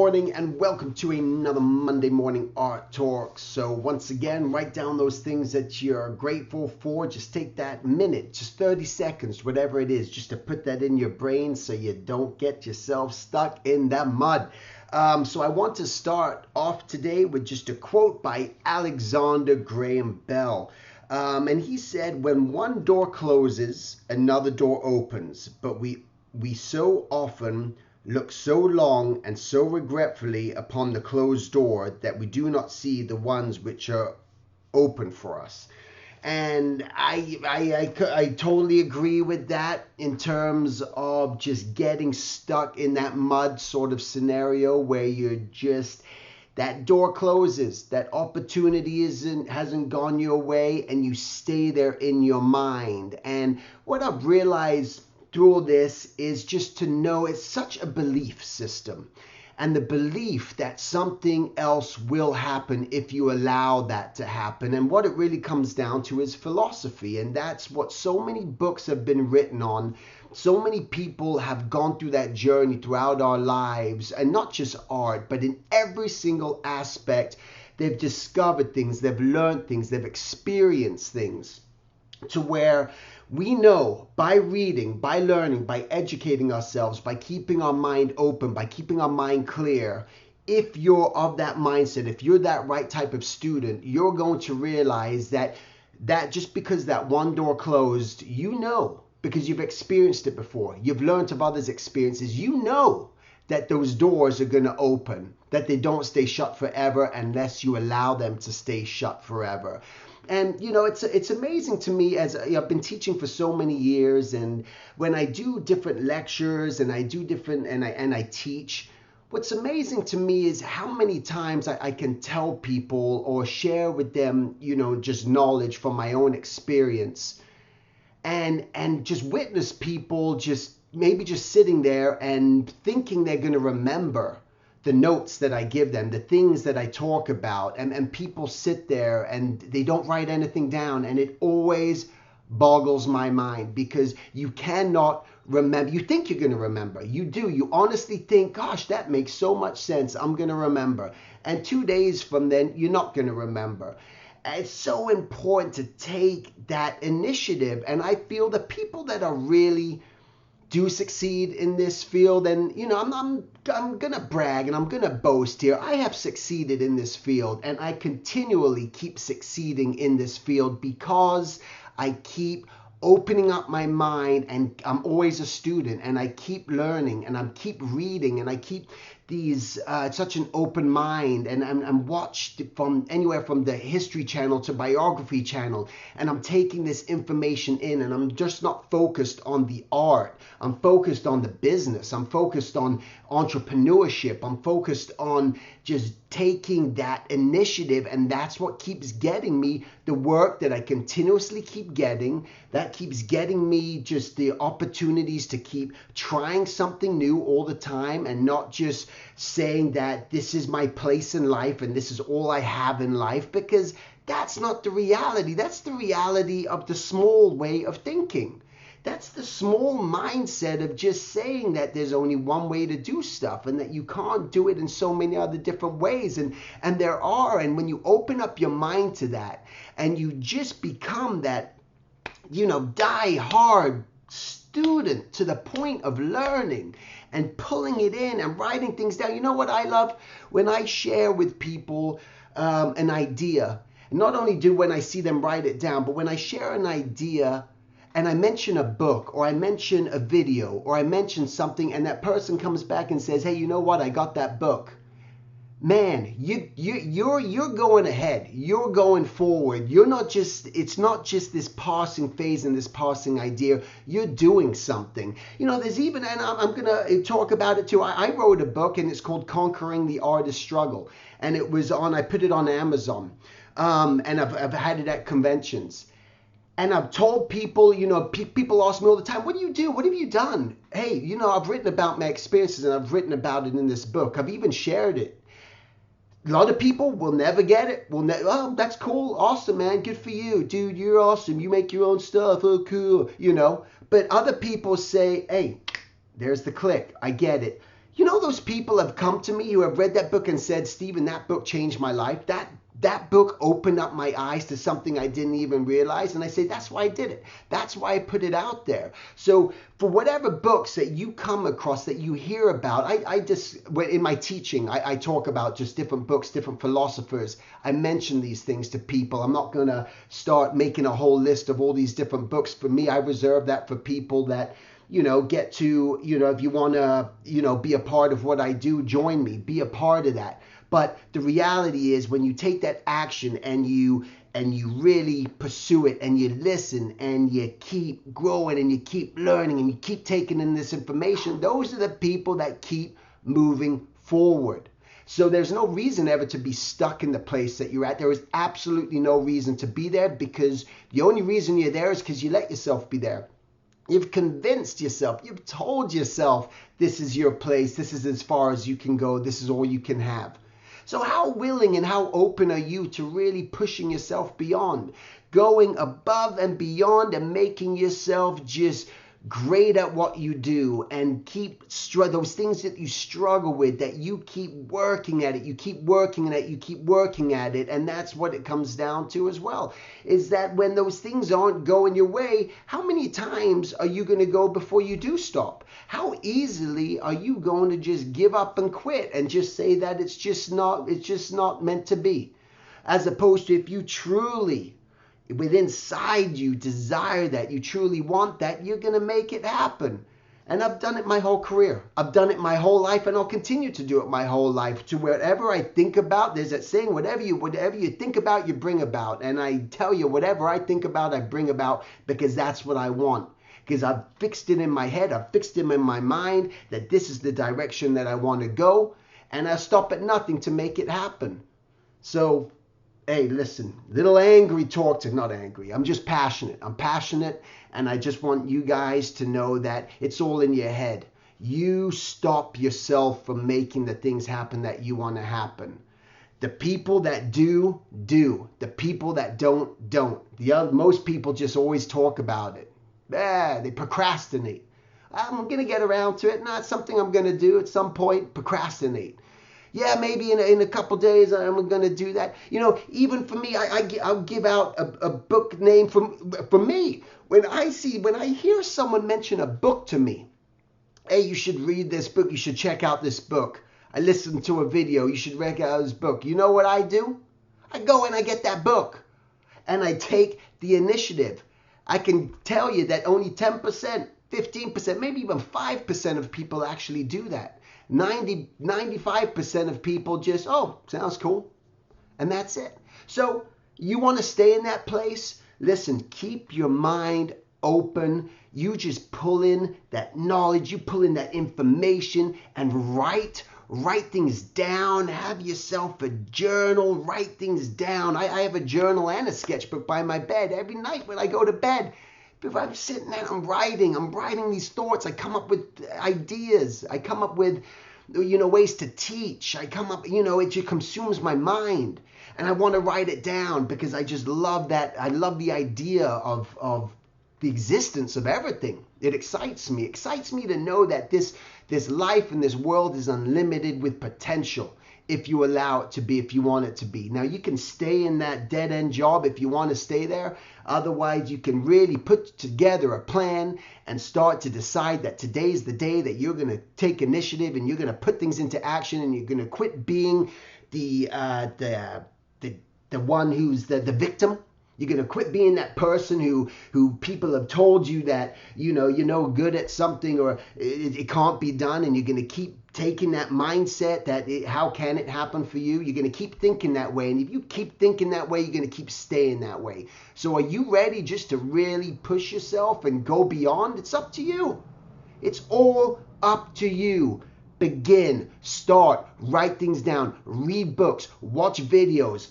morning and welcome to another Monday morning art talk. So once again, write down those things that you're grateful for. Just take that minute, just 30 seconds, whatever it is, just to put that in your brain so you don't get yourself stuck in that mud. So I want to start off today with just a quote by Alexander Graham Bell. And he said, when one door closes, another door opens, but we so often look so long and so regretfully upon the closed door that we do not see the ones which are open for us. And I totally agree with that in terms of just getting stuck in that mud sort of scenario where you're just, that door closes, that opportunity hasn't gone your way, and you stay there in your mind. And what I've realized through all this is just to know it's such a belief system, and the belief that something else will happen if you allow that to happen. And what it really comes down to is philosophy, and that's what so many books have been written on. So many people have gone through that journey throughout our lives, and not just art, but in every single aspect. They've discovered things, they've learned things, they've experienced things, to where we know by reading, by learning, by educating ourselves, by keeping our mind open, by keeping our mind clear, if you're of that mindset, if you're that right type of student, you're going to realize that just because that one door closed, you know, because you've experienced it before, you've learned of others' experiences, you know that those doors are going to open, that they don't stay shut forever unless you allow them to stay shut forever. And you know, it's amazing to me, as I've been teaching for so many years, and when I do different lectures and I teach, what's amazing to me is how many times I can tell people or share with them, you know, just knowledge from my own experience, and just witness people just maybe just sitting there and thinking they're going to remember the notes that I give them, the things that I talk about, and people sit there and they don't write anything down, and it always boggles my mind, because you cannot remember. You think you're going to remember. You do. You honestly think, gosh, that makes so much sense, I'm going to remember. And 2 days from then, you're not going to remember. It's so important to take that initiative, and I feel the people that are really do succeed in this field, and you know, I'm gonna brag and I'm gonna boast here. I have succeeded in this field, and I continually keep succeeding in this field because I keep opening up my mind, and I'm always a student, and I keep learning, and I keep reading, and I keep these such an open mind, and I'm watched from anywhere from the History Channel to Biography Channel, and I'm taking this information in, and I'm just not focused on the art. I'm focused on the business. I'm focused on entrepreneurship. I'm focused on just taking that initiative, and that's what keeps getting me the work that I continuously keep getting, that keeps getting me just the opportunities to keep trying something new all the time, and not just saying that this is my place in life and this is all I have in life, because that's not the reality. That's the reality of the small way of thinking. That's the small mindset of just saying that there's only one way to do stuff, and that you can't do it in so many other different ways. And there are. And when you open up your mind to that, and you just become that, you know, die hard student to the point of learning and pulling it in and writing things down. You know what I love? When I share with people an idea, not only do when I see them write it down, but when I share an idea and I mention a book, or I mention a video, or I mention something, and that person comes back and says, hey, you know what? I got that book. Man, you're going ahead. You're going forward. It's not just this passing phase and this passing idea. You're doing something. You know, there's even, and I'm going to talk about it too. I wrote a book, and it's called Conquering the Artist Struggle. And I put it on Amazon. And I've had it at conventions. And I've told people, you know, people ask me all the time, what do you do? What have you done? Hey, you know, I've written about my experiences, and I've written about it in this book. I've even shared it. A lot of people will never get it. Oh, that's cool. Awesome, man. Good for you. Dude, you're awesome. You make your own stuff. Oh, cool. You know, but other people say, hey, there's the click. I get it. You know, those people have come to me who have read that book and said, Stephen, that book changed my life. That book opened up my eyes to something I didn't even realize. And I say, that's why I did it. That's why I put it out there. So for whatever books that you come across, that you hear about, I just, in my teaching, I talk about just different books, different philosophers. I mention these things to people. I'm not going to start making a whole list of all these different books. For me, I reserve that for people that, get to, if you want to, be a part of what I do, join me, be a part of that. But the reality is when you take that action and you really pursue it and you listen and you keep growing and you keep learning and you keep taking in this information, those are the people that keep moving forward. So there's no reason ever to be stuck in the place that you're at. There is absolutely no reason to be there, because the only reason you're there is because you let yourself be there. You've convinced yourself, you've told yourself, this is your place, this is as far as you can go, this is all you can have. So how willing and how open are you to really pushing yourself beyond, going above and beyond and making yourself just great at what you do, and keep those things that you struggle with, that you keep working at it, you keep working at it, you keep working at it. And that's what it comes down to as well, is that when those things aren't going your way, how many times are you going to go before you do stop? How easily are you going to just give up and quit and just say that it's just not meant to be? As opposed to, if you truly within inside you desire that, you truly want that, you're going to make it happen. And I've done it my whole career. I've done it my whole life, and I'll continue to do it my whole life. To whatever I think about, there's that saying, whatever you think about, you bring about. And I tell you, whatever I think about, I bring about, because that's what I want. Because I've fixed it in my head, I've fixed it in my mind, that this is the direction that I want to go, and I stop at nothing to make it happen. So, hey, listen, little angry talk not angry. I'm just passionate. I'm passionate, and I just want you guys to know that it's all in your head. You stop yourself from making the things happen that you want to happen. The people that do. The people that don't. Most people just always talk about it. They procrastinate. I'm going to get around to it. No, it's something I'm going to do at some point. Procrastinate. Yeah, maybe in a couple days I'm going to do that. Even for me, I'll give out a book name for me. When I hear someone mention a book to me, hey, you should read this book, you should check out this book. I listened to a video, you should check out this book. You know what I do? I go and I get that book, and I take the initiative. I can tell you that only 10%, 15%, maybe even 5% of people actually do that. 95% of people just, oh, sounds cool. And that's it. So you want to stay in that place? Listen, keep your mind open. You just pull in that knowledge, you pull in that information, and write things down. Have yourself a journal, write things down. I have a journal and a sketchbook by my bed every night when I go to bed. If I'm sitting there, I'm writing these thoughts. I come up with ideas. I come up with, ways to teach. I come up, it just consumes my mind. And I want to write it down because I just love that. I love the idea of the existence of everything. It excites me. It excites me to know that this life and this world is unlimited with potential, if you allow it to be, if you want it to be. Now, you can stay in that dead-end job if you want to stay there. Otherwise, you can really put together a plan and start to decide that today's the day that you're going to take initiative and you're going to put things into action, and you're going to quit being the one who's the victim. You're going to quit being that person who people have told you that, you're no good at something, or it can't be done. And you're going to keep taking that mindset that how can it happen for you? You're going to keep thinking that way. And if you keep thinking that way, you're going to keep staying that way. So are you ready just to really push yourself and go beyond? It's up to you. It's all up to you. Begin, start, write things down, read books, watch videos.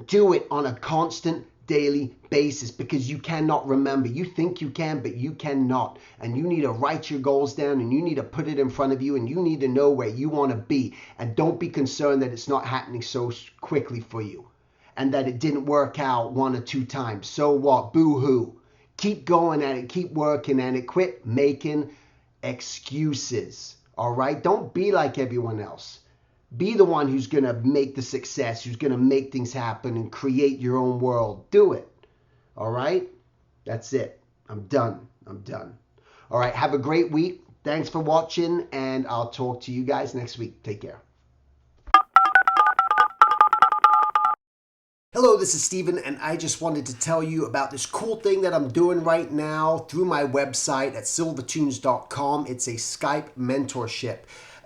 Do it on a constant daily basis, because you cannot remember. You think you can, but you cannot. And you need to write your goals down, and you need to put it in front of you, and you need to know where you want to be. And don't be concerned that it's not happening so quickly for you, and that it didn't work out 1 or 2 times. So what? Boo-hoo. Keep going at it. Keep working at it. Quit making excuses. All right? Don't be like everyone else. Be the one who's going to make the success, who's going to make things happen and create your own world. Do it. All right? That's it. I'm done. I'm done. All right. Have a great week. Thanks for watching, and I'll talk to you guys next week. Take care. Hello, this is Steven, and I just wanted to tell you about this cool thing that I'm doing right now through my website at silvertunes.com. It's a Skype mentorship.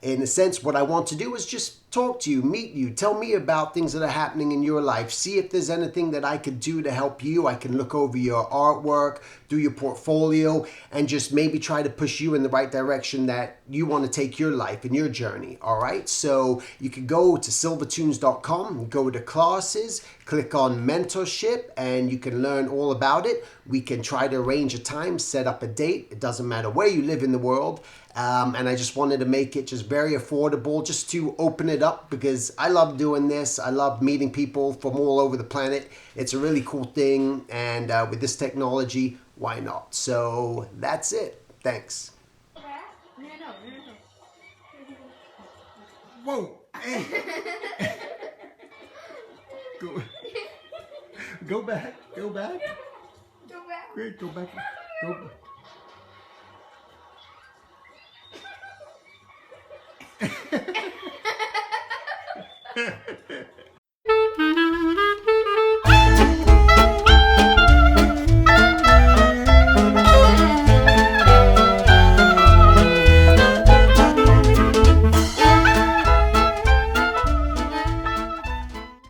In a sense, what I want to do is just talk to you, meet you, tell me about things that are happening in your life, see if there's anything that I could do to help you. I can look over your artwork, do your portfolio, and just maybe try to push you in the right direction that you want to take your life and your journey. All right, so you can go to silvertunes.com, go to classes, click on mentorship, and you can learn all about it. We can try to arrange a time, set up a date. It doesn't matter where you live in the world. And I just wanted to make it just very affordable, just to open it up, because I love doing this. I love meeting people from all over the planet. It's a really cool thing, and with this technology, why not? So that's it. Thanks. Whoa! Hey! Go back. Go back. Go back. Great. Go back. Go.